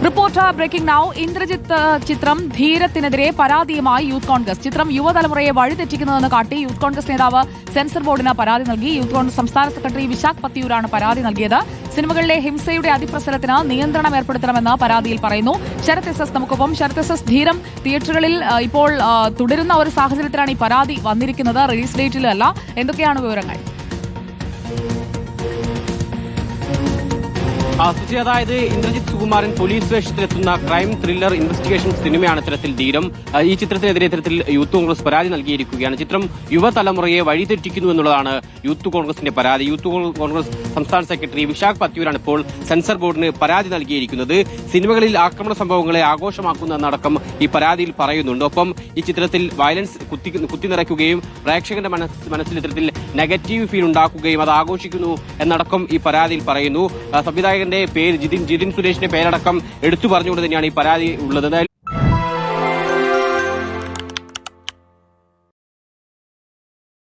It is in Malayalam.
Reporter breaking now. ഇന്ദ്രജിത്ത് ചിത്രം ധീരത്തിനെതിരെ പരാതിയുമായി യൂത്ത് കോൺഗ്രസ്. ചിത്രം യുവതലമുറയെ വഴിതെറ്റിക്കുന്നതെന്ന് കാട്ടി യൂത്ത് കോൺഗ്രസ് നേതാവ് സെൻസർ ബോർഡിന് പരാതി നൽകി. യൂത്ത് കോൺഗ്രസ് സംസ്ഥാന സെക്രട്ടറി വിശാഖ് പത്തിയൂരാണ് പരാതി നൽകിയത്. സിനിമകളിലെ ഹിംസയുടെ അതിപ്രസരത്തിന് നിയന്ത്രണം ഏർപ്പെടുത്തണമെന്ന് പരാതിയിൽ പറയുന്നു. ശരത് എസ് എസ് നമുക്കൊപ്പം. ശരത് എസ് എസ്, ധീരം തിയേറ്ററുകളിൽ ഇപ്പോൾ തുടരുന്ന ഒരു സാഹചര്യത്തിലാണ് ഈ പരാതി വന്നിരിക്കുന്നത്, റിലീസ് ഡേറ്റിലല്ല. എന്തൊക്കെയാണ് വിവരങ്ങൾ? അതായത് ഇന്ദ്രജിത് സുകുമാരൻ പോലീസ് വേഷത്തിലെത്തുന്ന ക്രൈം ത്രില്ലർ ഇൻവെസ്റ്റിഗേഷൻ സിനിമയാണ് ഇത്തരത്തിൽ ധീരം. ഈ ചിത്രത്തിനെതിരെ ഇത്തരത്തിൽ യൂത്ത് കോൺഗ്രസ് പരാതി നൽകിയിരിക്കുകയാണ്. ചിത്രം യുവതലമുറയെ വഴിതെറ്റിക്കുന്നു എന്നുള്ളതാണ് യൂത്ത് കോൺഗ്രസിന്റെ പരാതി. യൂത്ത് കോൺഗ്രസ് സംസ്ഥാന സെക്രട്ടറി വിശാഖ് പത്തിയൂരാണ് ഇപ്പോൾ സെൻസർ ബോർഡിന് പരാതി നൽകിയിരിക്കുന്നത്. സിനിമകളിൽ ആക്രമണ സംഭവങ്ങളെ ആഘോഷമാക്കുന്നതെന്നടക്കം ഈ പരാതിയിൽ പറയുന്നുണ്ട്. ഒപ്പം ഈ ചിത്രത്തിൽ വയലൻസ് കുത്തിനിറയ്ക്കുകയും പ്രേക്ഷകന്റെ മനസ്സിൽ ഇത്തരത്തിൽ നെഗറ്റീവ് ഫീൽ ഉണ്ടാക്കുകയും അത് ആഘോഷിക്കുന്നു എന്നടക്കം ഈ പരാതിയിൽ പറയുന്നു. സംവിധായകന്റെ പേര് ജിതിൻ സുരേഷിന്റെ പേരടക്കം എടുത്തു പറഞ്ഞുകൊണ്ട് തന്നെയാണ് ഈ പരാതി ഉള്ളത്.